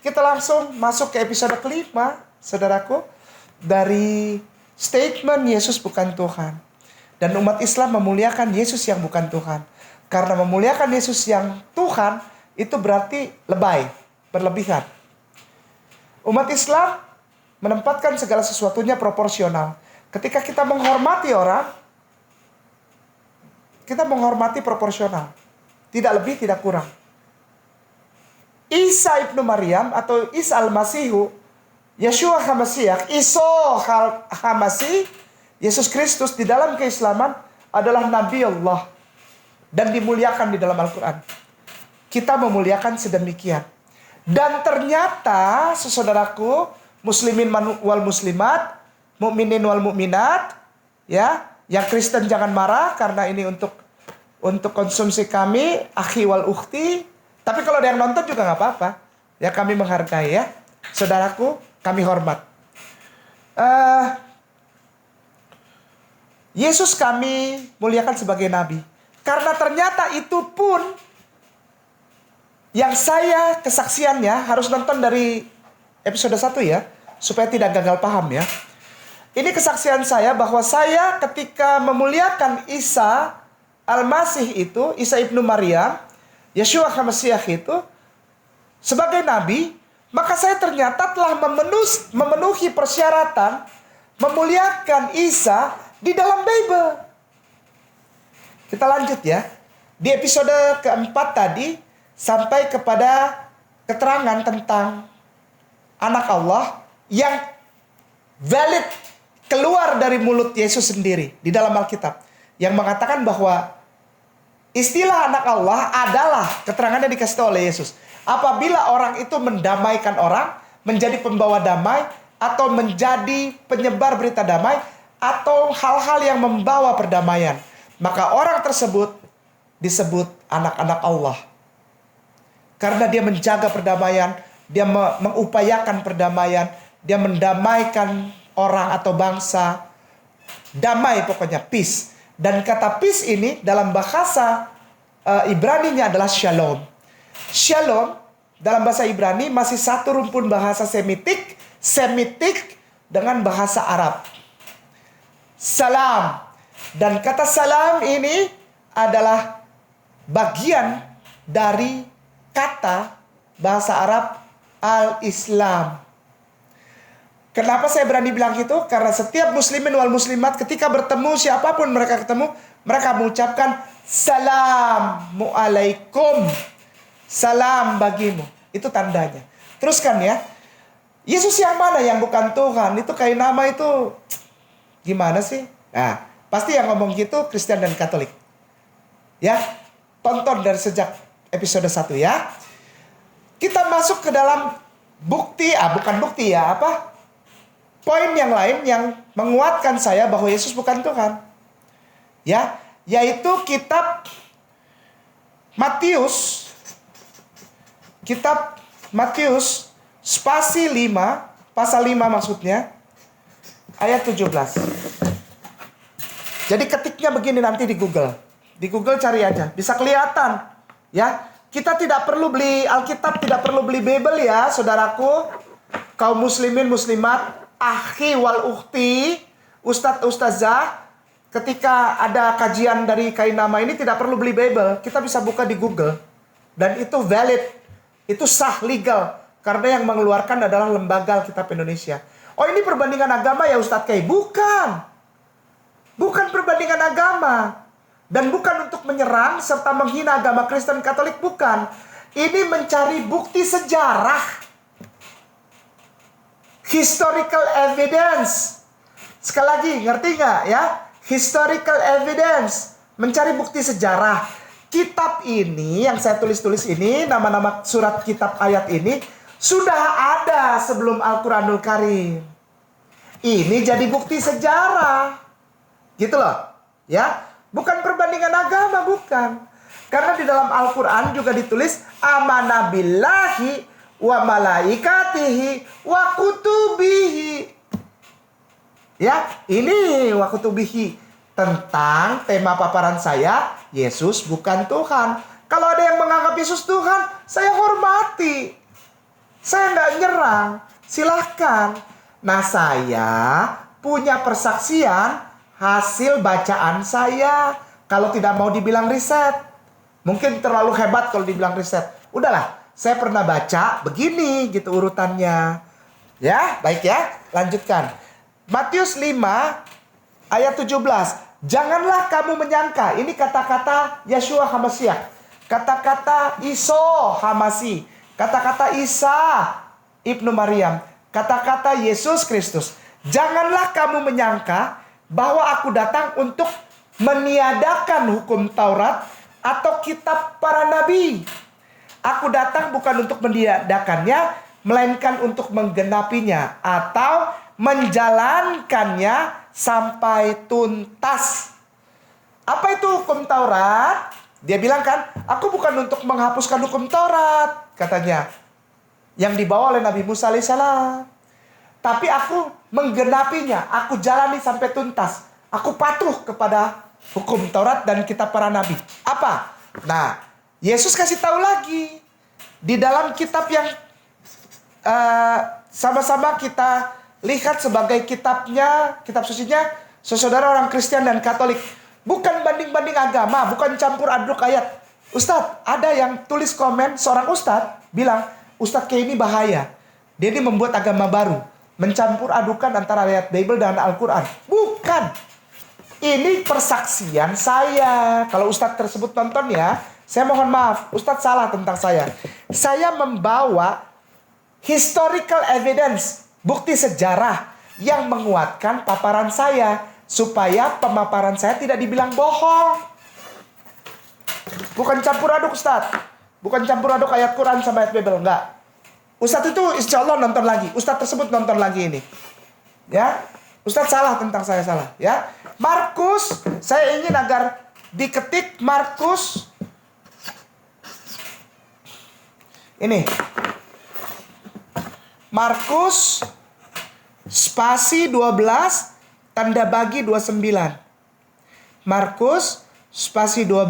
Kita langsung masuk ke episode kelima, saudaraku. Dari statement Yesus bukan Tuhan. Dan umat Islam memuliakan Yesus yang bukan Tuhan. Karena memuliakan Yesus yang Tuhan, itu berarti lebay, berlebihan. Umat Islam menempatkan segala sesuatunya proporsional. Ketika kita menghormati orang, kita menghormati proporsional. Tidak lebih, tidak kurang. Isa ibnu Maryam atau Isa al-Masihu, Yeshua HaMashiach, HaMasih, Yesus Kristus di dalam keislaman adalah Nabi Allah dan dimuliakan di dalam Al-Quran. Kita memuliakan sedemikian. Dan ternyata, saudaraku, muslimin wal muslimat, mukminin wal mukminat, ya, yang Kristen jangan marah karena ini untuk konsumsi kami, akhi wal ukhti. Tapi kalau ada yang nonton juga nggak apa-apa. Ya, kami menghargai ya. Saudaraku, kami hormat. Yesus kami muliakan sebagai Nabi. Karena ternyata itu pun yang saya kesaksiannya harus nonton dari episode 1 ya. Supaya tidak gagal paham ya. Ini kesaksian saya bahwa saya ketika memuliakan Isa Al-Masih itu, Isa ibnu Maryam, Yeshua HaMashiach itu, sebagai Nabi, maka saya ternyata telah memenuhi persyaratan memuliakan Isa di dalam Bible. Kita lanjut ya. Di episode keempat tadi, sampai kepada keterangan tentang anak Allah yang valid keluar dari mulut Yesus sendiri di dalam Alkitab. Yang mengatakan bahwa istilah anak Allah adalah, keterangannya dikasih tahu oleh Yesus. Apabila orang itu mendamaikan orang, menjadi pembawa damai, atau menjadi penyebar berita damai, atau hal-hal yang membawa perdamaian, maka orang tersebut disebut anak-anak Allah. Karena dia menjaga perdamaian, dia mengupayakan perdamaian, dia mendamaikan orang atau bangsa. Damai pokoknya, peace. Dan kata peace ini dalam bahasa Ibrani-nya adalah shalom. Shalom dalam bahasa Ibrani masih satu rumpun bahasa Semitik dengan bahasa Arab. Salam. Dan kata salam ini adalah bagian dari kata bahasa Arab al-Islam. Kenapa saya berani bilang itu? Karena setiap muslimin wal muslimat ketika bertemu, siapapun mereka ketemu, mereka mengucapkan salamu alaikum. Salam bagimu. Itu tandanya. Teruskan ya. Yesus yang mana yang bukan Tuhan? Itu kayak nama itu gimana sih? Nah, pasti yang ngomong gitu Kristen dan Katolik. Ya, tonton dari sejak episode 1 ya. Kita masuk ke dalam bukti, bukan bukti ya, poin yang lain yang menguatkan saya bahwa Yesus bukan Tuhan. Ya, yaitu kitab Matius. Kitab Matius spasi 5, pasal 5 maksudnya, ayat 17. Jadi ketiknya begini nanti di Google. Di Google cari aja, bisa kelihatan. Ya, kita tidak perlu beli Alkitab, tidak perlu beli Bible ya, saudaraku. Kaum muslimin muslimat, akhi wal ukhti, ustadz ustazah, ketika ada kajian dari kain nama ini tidak perlu beli Bible, kita bisa buka di Google dan itu valid, itu sah, legal, karena yang mengeluarkan adalah Lembaga Alkitab Indonesia. Oh, ini perbandingan agama ya Ustadz Kay? Bukan perbandingan agama dan bukan untuk menyerang serta menghina agama Kristen Katolik, bukan. Ini mencari bukti sejarah. Historical evidence. Sekali lagi, ngerti nggak ya? Historical evidence. Mencari bukti sejarah. Kitab ini, yang saya tulis-tulis ini, nama-nama surat kitab ayat ini, sudah ada sebelum Al-Quranul Karim. Ini jadi bukti sejarah. Gitu loh. Ya, bukan perbandingan agama, bukan. Karena di dalam Al-Quran juga ditulis, amana billahi wa malaikatihi wa kutubihi. Ya, ini wa kutubihi. Tentang tema paparan saya, Yesus bukan Tuhan. Kalau ada yang menganggap Yesus Tuhan, saya hormati. Saya nggak nyerang. Silahkan. Nah, saya punya persaksian hasil bacaan saya. Kalau tidak mau dibilang riset. Mungkin terlalu hebat kalau dibilang riset. Udahlah, saya pernah baca begini gitu urutannya. Ya, baik ya. Lanjutkan. Matius 5 ayat 17. Janganlah kamu menyangka. Ini kata-kata Yeshua HaMashiach. Kata-kata Iso Hamasi. Kata-kata Isa Ibnu Maryam. Kata-kata Yesus Kristus. Janganlah kamu menyangka bahwa aku datang untuk meniadakan hukum Taurat atau kitab para nabi. Aku datang bukan untuk meniadakannya, melainkan untuk menggenapinya atau menjalankannya sampai tuntas. Apa itu hukum Taurat? Dia bilang kan, aku bukan untuk menghapuskan hukum Taurat, katanya, yang dibawa oleh Nabi Musa alaihissalam. Tapi aku menggenapinya, aku jalani sampai tuntas. Aku patuh kepada hukum Taurat dan kitab para nabi. Apa? Nah, Yesus kasih tahu lagi di dalam kitab yang sama-sama kita lihat sebagai kitabnya, kitab sucinya saudara orang Kristen dan Katolik. Bukan banding-banding agama, bukan campur aduk ayat. Ustadz, ada yang tulis komen, seorang ustadz bilang, Ustadz kayak ini bahaya. Dia ini membuat agama baru, mencampur adukan antara ayat Bible dan Al-Quran. Bukan. Ini persaksian saya. Kalau ustadz tersebut nonton ya, saya mohon maaf, ustadz salah tentang saya. Saya membawa historical evidence, bukti sejarah yang menguatkan paparan saya, supaya pemaparan saya tidak dibilang bohong. Bukan campur aduk ustadz. Bukan campur aduk ayat Quran sama ayat Bible, enggak. Ustadz itu insya Allah nonton lagi. Ustadz tersebut nonton lagi ini. Ya, ustadz salah tentang saya, salah. Ya, Markus, saya ingin agar diketik Markus. Ini. Markus spasi 12 tanda bagi 29. Markus spasi 12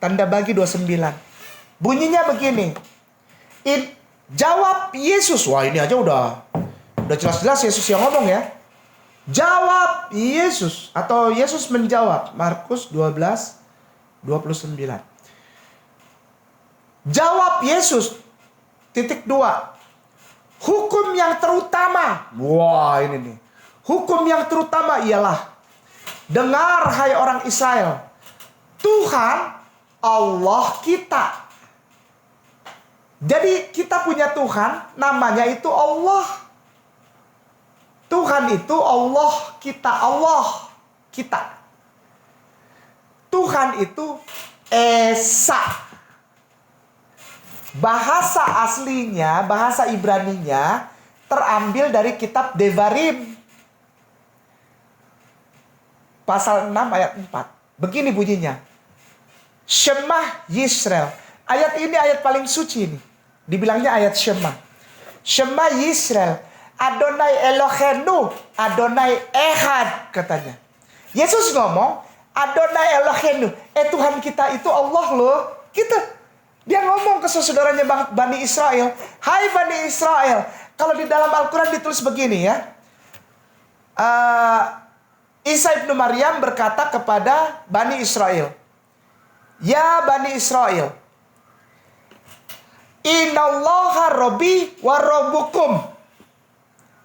tanda bagi 29. Bunyinya begini. Jawab Yesus. Wah, ini aja udah jelas-jelas Yesus yang ngomong ya. Jawab Yesus atau Yesus menjawab. Markus 12:29. Jawab Yesus. Titik 2. Hukum yang terutama. Wah, ini nih. Hukum yang terutama ialah, dengar hai orang Israel, Tuhan Allah kita. Jadi kita punya Tuhan, namanya itu Allah. Tuhan itu Allah kita, Allah kita. Tuhan itu Esa. Bahasa aslinya, bahasa Ibraninya terambil dari kitab Devarim. Pasal 6 ayat 4. Begini bunyinya. Shema Yisrael. Ayat ini ayat paling suci ini. Dibilangnya ayat Shema. Shema Yisrael. Adonai Elohenu. Adonai Ehad katanya. Yesus ngomong, Adonai Elohenu. Tuhan kita itu Allah loh. Kita. Dia ngomong ke saudaranya Bani Israel. Hai Bani Israel. Kalau di dalam Al-Quran ditulis begini ya. Isa Ibnu Maryam berkata kepada Bani Israel. Ya Bani Israel. Innallaha Rabbi wa Rabbukum.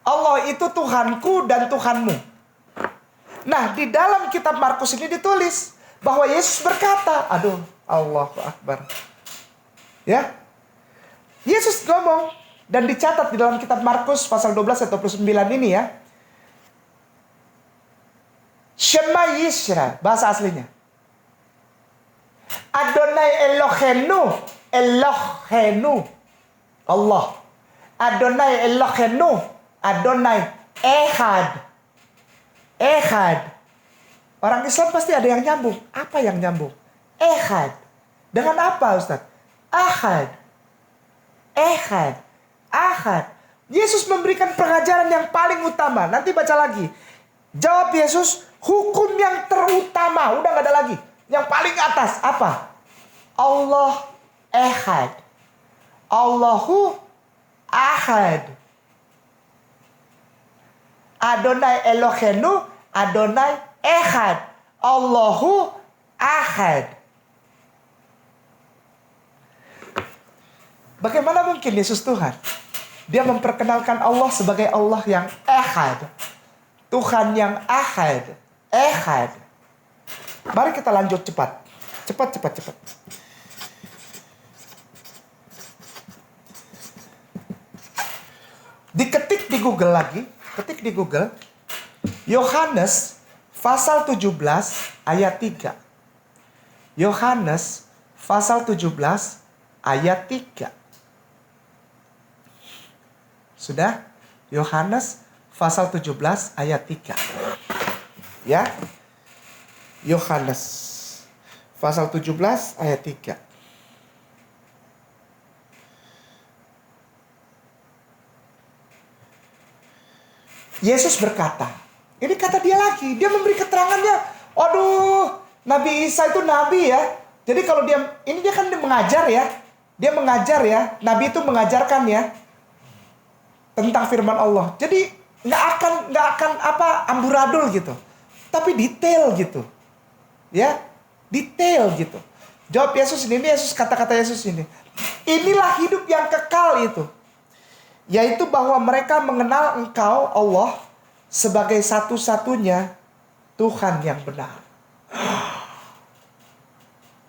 Allah itu Tuhanku dan Tuhanmu. Nah, di dalam kitab Markus ini ditulis bahwa Yesus berkata, aduh, Allahu Akbar. Ya. Yesus ngomong dan dicatat di dalam kitab Markus pasal 12 ayat 29 ini ya. Shema Yisrael, bahasa aslinya. Adonai Elohenu, Elohenu, Allah. Adonai Elohenu, Adonai Ehad. Ehad. Orang Islam pasti ada yang nyambung. Apa yang nyambung? Ehad. Dengan apa Ustaz? Ahad. Ehad. Ahad. Yesus memberikan pengajaran yang paling utama. Nanti baca lagi. Jawab Yesus, hukum yang terutama. Udah gak ada lagi. Yang paling atas apa? Allah Ehad. Allahu Ahad. Adonai Elohenu, Adonai Ehad. Allahu Ahad. Bagaimana mungkin Yesus Tuhan? Dia memperkenalkan Allah sebagai Allah yang Ehad. Tuhan yang Ahad. Ehad. Mari kita lanjut cepat. Cepat. Diketik di Google lagi. Ketik di Google. Yohanes pasal 17 ayat 3. Yohanes pasal 17 ayat 3. Sudah? Yohanes pasal 17 ayat 3. Ya. Yohanes pasal 17 ayat 3. Yesus berkata, ini kata dia lagi, dia memberi keterangannya. Aduh, Nabi Isa itu nabi ya. Jadi kalau dia kan dia mengajar ya. Dia mengajar ya. Nabi itu mengajarkan ya tentang firman Allah. Jadi nggak akan amburadul gitu. Tapi detail gitu. Ya, detail gitu. Jawab Yesus ini Yesus, kata-kata Yesus ini. Inilah hidup yang kekal itu. Yaitu bahwa mereka mengenal Engkau Allah sebagai satu-satunya Tuhan yang benar.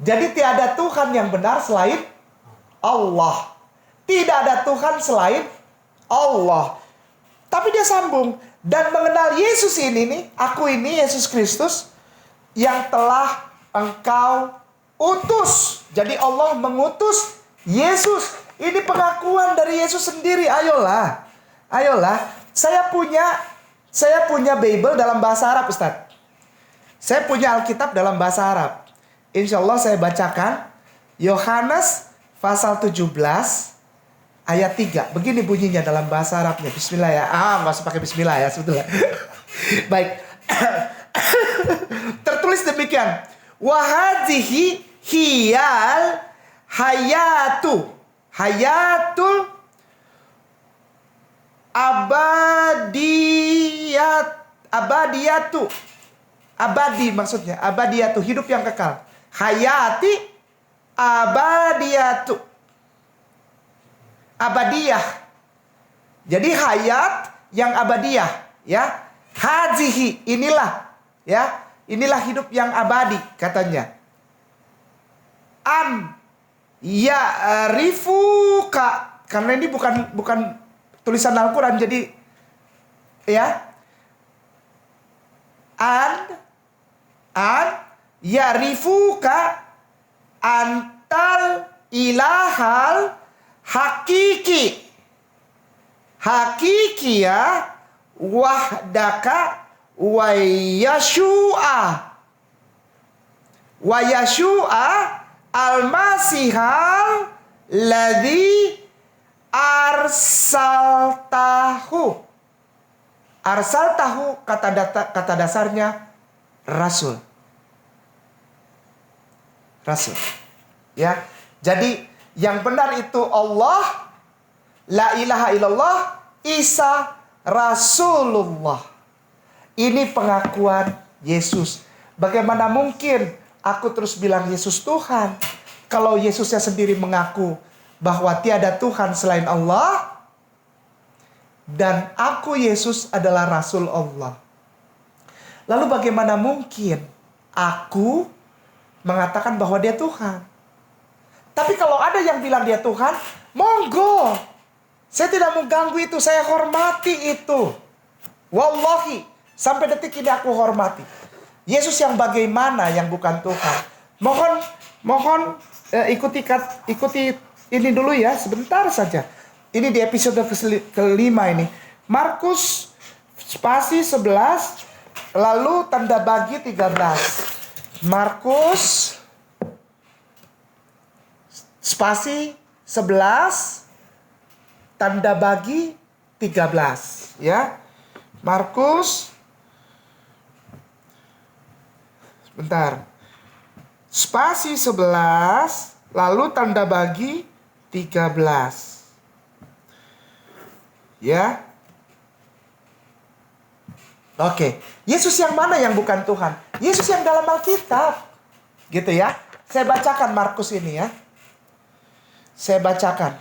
Jadi tiada Tuhan yang benar selain Allah. Tidak ada Tuhan selain Allah. Tapi dia sambung. Dan mengenal Yesus ini nih, aku ini Yesus Kristus yang telah Engkau utus. Jadi Allah mengutus Yesus. Ini pengakuan dari Yesus sendiri. Ayolah. Saya punya Bible dalam bahasa Arab, Ustaz. Saya punya Alkitab dalam bahasa Arab. Insya Allah saya bacakan. Yohanes pasal 17 ayat 3. Begini bunyinya dalam bahasa Arabnya. Bismillah ya. Nggak usah pakai bismillah ya sebetulnya. Baik. Tertulis demikian. Wahadhihi hiyal hayatul abadi maksudnya, abadiyatu, hidup yang kekal. Hayati abadiyatu, abadiyah. Jadi hayat yang abadiyah, ya. Hazihi, inilah, ya. Inilah hidup yang abadi katanya. Ya rifuka, karena ini bukan tulisan Al-Quran, jadi ya ya rifuka antal ilahal hakiki ya wahdaka wa yashu'a al-masihal ladzi arsaltahu. Arsaltahu kata dasarnya rasul. Ya. Jadi yang benar itu Allah, la ilaha illallah, Isa Rasulullah. Ini pengakuan Yesus. Bagaimana mungkin aku terus bilang Yesus Tuhan kalau Yesusnya sendiri mengaku bahwa tiada Tuhan selain Allah dan aku Yesus adalah Rasul Allah. Lalu bagaimana mungkin aku mengatakan bahwa dia Tuhan? Tapi kalau ada yang bilang dia Tuhan, monggo. Saya tidak mengganggu itu, saya hormati itu. Wallahi, sampai detik ini aku hormati. Yesus yang bagaimana yang bukan Tuhan? Mohon ikuti ini dulu ya, sebentar saja. Ini di episode kelima ini. Markus spasi 11 lalu tanda bagi 13. Markus spasi 11 tanda bagi 13 ya. Markus sebentar. Spasi 11 lalu tanda bagi 13. Ya. Oke. Yesus yang mana yang bukan Tuhan? Yesus yang dalam Alkitab. Gitu ya. Saya bacakan Markus ini ya. Saya bacakan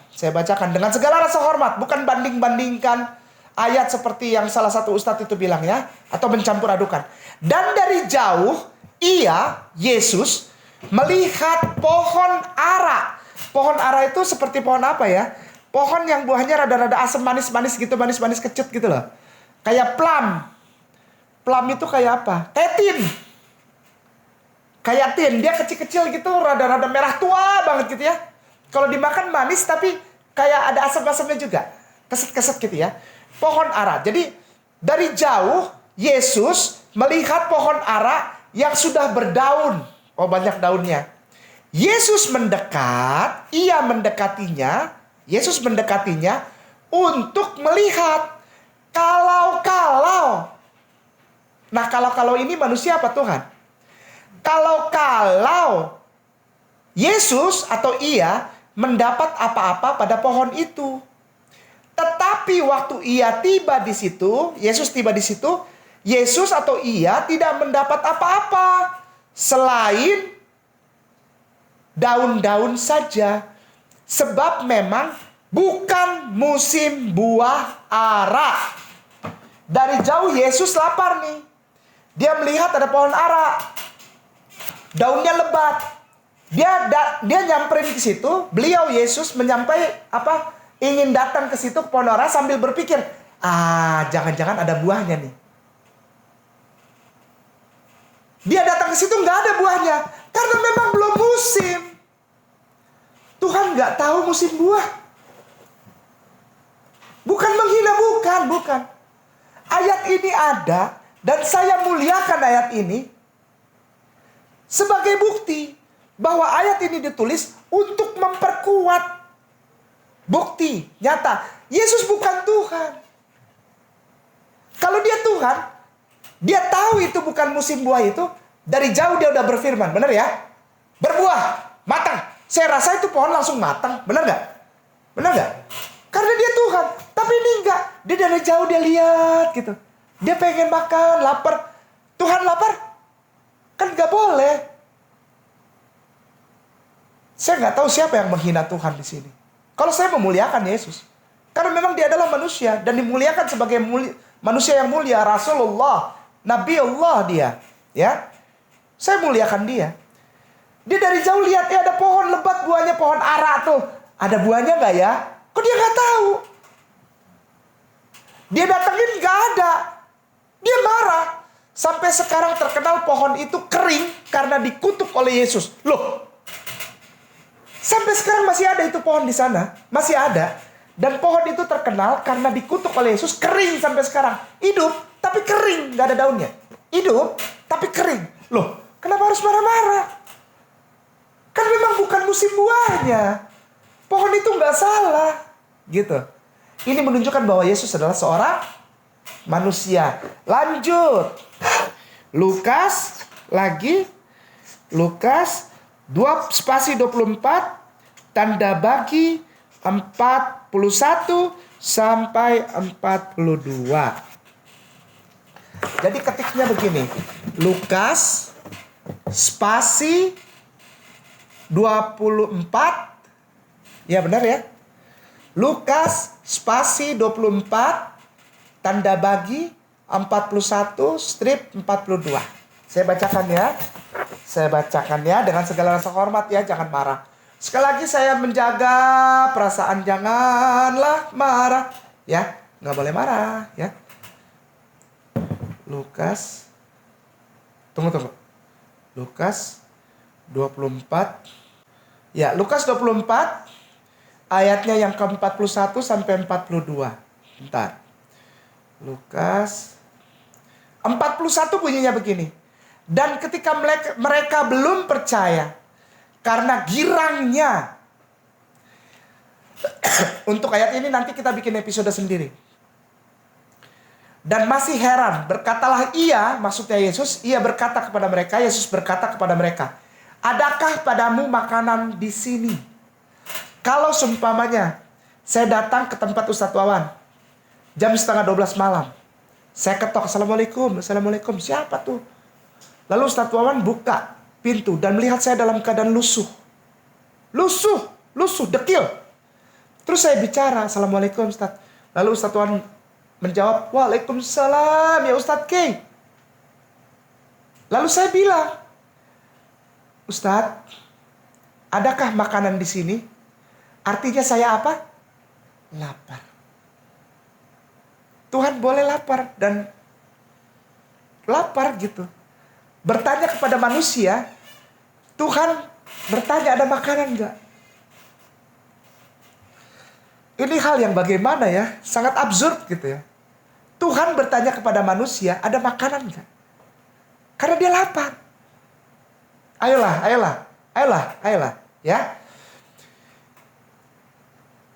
dengan segala rasa hormat, bukan banding-bandingkan ayat seperti yang salah satu ustadz itu bilang ya, atau mencampur adukan. Dan dari jauh Yesus melihat pohon ara. Pohon ara itu seperti pohon apa ya? Pohon yang buahnya rada-rada asam manis-manis gitu, manis-manis kecut gitu loh. Kayak plum. Plum itu kayak apa? Kayak tin, dia kecil-kecil gitu, rada-rada merah tua banget gitu ya. Kalau dimakan manis tapi kayak ada asam-asamnya juga. Keset-keset gitu ya. Pohon ara. Jadi dari jauh Yesus melihat pohon ara yang sudah berdaun. Oh, banyak daunnya. Yesus mendekat, Yesus mendekatinya untuk melihat kalau. Nah, kalau ini manusia apa Tuhan? Kalau Yesus atau mendapat apa-apa pada pohon itu. Tetapi waktu Yesus tiba di situ, Yesus atau tidak mendapat apa-apa selain daun-daun saja. Sebab memang bukan musim buah ara. Dari jauh Yesus lapar nih. Dia melihat ada pohon ara. Daunnya lebat. Dia nyamperin ke situ. Beliau Yesus ingin datang ke situ ke pohon ara sambil berpikir, jangan-jangan ada buahnya nih. Dia datang ke situ nggak ada buahnya karena memang belum musim. Tuhan nggak tahu musim buah. Bukan menghina, bukan. Ayat ini ada dan saya muliakan ayat ini sebagai bukti bahwa ayat ini ditulis untuk memperkuat bukti nyata Yesus bukan Tuhan. Kalau dia Tuhan, dia tahu itu bukan musim buah itu. Dari jauh dia udah berfirman, benar ya? Berbuah, matang. Saya rasa itu pohon langsung matang, benar gak? Benar gak? Karena dia Tuhan. Tapi ini enggak. Dia dari jauh dia lihat gitu. Dia pengen makan, lapar. Tuhan lapar? Kan gak boleh. Saya gak tahu siapa yang menghina Tuhan di sini. Kalau saya memuliakan Yesus. Karena memang dia adalah manusia. Dan dimuliakan sebagai manusia yang mulia. Rasulullah. Nabi Allah dia. Ya. Saya muliakan dia. Dia dari jauh lihat, ada pohon lebat buahnya, pohon ara tuh. Ada buahnya gak ya? Kok dia gak tahu? Dia datengin gak ada. Dia marah. Sampai sekarang terkenal pohon itu kering karena dikutuk oleh Yesus. Loh. Sampai sekarang masih ada itu pohon di sana. Masih ada. Dan pohon itu terkenal karena dikutuk oleh Yesus. Kering sampai sekarang. Hidup tapi kering. Gak ada daunnya. Hidup tapi kering. Loh. Kenapa harus marah-marah? Kan memang bukan musim buahnya. Pohon itu gak salah. Gitu. Ini menunjukkan bahwa Yesus adalah seorang manusia. Lanjut. Lukas 2:24 tanda bagi 41 sampai 42. Jadi ketiknya begini. Lukas spasi 24. Ya benar ya. Lukas spasi 24 tanda bagi 41 strip 42. Saya bacakan ya dengan segala rasa hormat ya, jangan marah. Sekali lagi saya menjaga perasaan, janganlah marah ya, nggak boleh marah ya. Lukas, tunggu. Lukas 24. Ya, Lukas 24 ayatnya yang ke-41 sampai 42. Bentar. Lukas 41 bunyinya begini. Dan ketika mereka belum percaya karena girangnya. Untuk ayat ini nanti kita bikin episode sendiri. Dan masih heran, berkatalah maksudnya Yesus, berkata kepada mereka, Yesus berkata kepada mereka, adakah padamu makanan di sini? Kalau seumpamanya saya datang ke tempat Ustadz Wawan, Jam setengah 12 malam. Saya ketok, Assalamualaikum. Assalamualaikum. Siapa tuh? Lalu Ustadz Wawan buka pintu dan melihat saya dalam keadaan lusuh. Lusuh, dekil. Terus saya bicara, Assalamualaikum Ustadz. Lalu Ustadz Wawan menjawab, Waalaikumsalam ya Ustadz K. Lalu saya bilang, Ustadz, adakah makanan di sini? Artinya saya apa? Lapar. Tuhan boleh lapar dan lapar gitu. Bertanya kepada manusia, Tuhan bertanya ada makanan enggak? Ini hal yang bagaimana ya? Sangat absurd gitu ya. Tuhan bertanya kepada manusia, ada makanan enggak? Karena dia lapar. Ayolah, ya.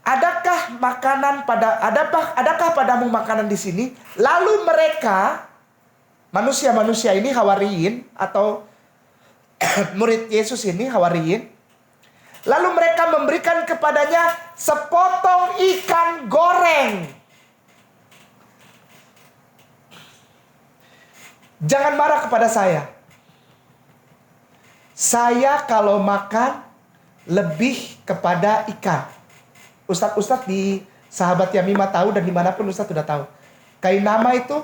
Adakah padamu makanan di sini? Lalu mereka, manusia-manusia ini Hawariyin atau murid Yesus ini Hawariyin, lalu mereka memberikan kepadanya sepotong ikan goreng. Jangan marah kepada saya. Saya kalau makan lebih kepada ikan. Ustadz di Sahabat Yamimah tahu dan dimanapun Ustadz sudah tahu. Kainama itu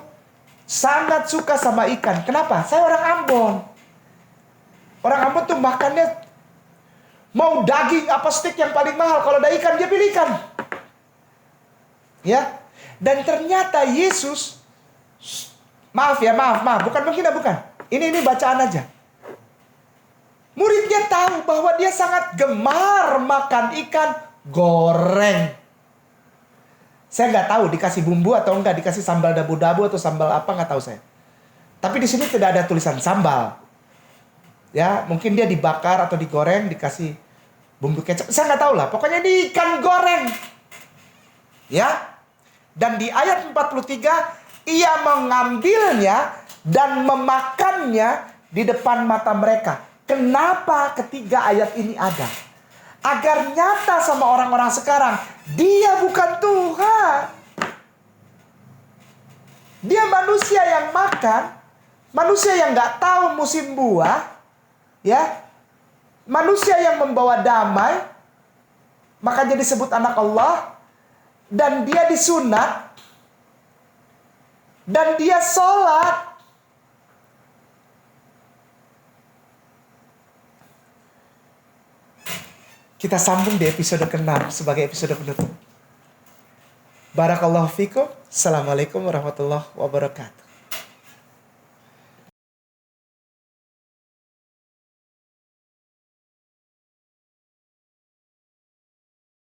sangat suka sama ikan. Kenapa? Saya orang Ambon. Orang Ambon tuh makannya mau daging apa steak yang paling mahal. Kalau ada ikan dia pilih ikan. Ya. Dan ternyata Yesus, maaf, bukan menghina, bukan. Ini bacaan aja. Muridnya tahu bahwa dia sangat gemar makan ikan goreng. Saya nggak tahu dikasih bumbu atau enggak, dikasih sambal dabu-dabu atau sambal apa, nggak tahu saya. Tapi di sini tidak ada tulisan sambal. Ya, mungkin dia dibakar atau digoreng dikasih bumbu kecap. Saya nggak tahu lah. Pokoknya ini ikan goreng. Ya. Dan di ayat 43 ia mengambilnya dan memakannya di depan mata mereka. Kenapa ketiga ayat ini ada? Agar nyata sama orang-orang sekarang, dia bukan Tuhan. Dia manusia yang makan, manusia yang gak tahu musim buah, ya, manusia yang membawa damai, makanya disebut anak Allah, dan dia disunat, dan dia sholat. Kita sambung di episode ke-6 sebagai episode penutup. Barakallahu fikum. Assalamualaikum warahmatullahi wabarakatuh.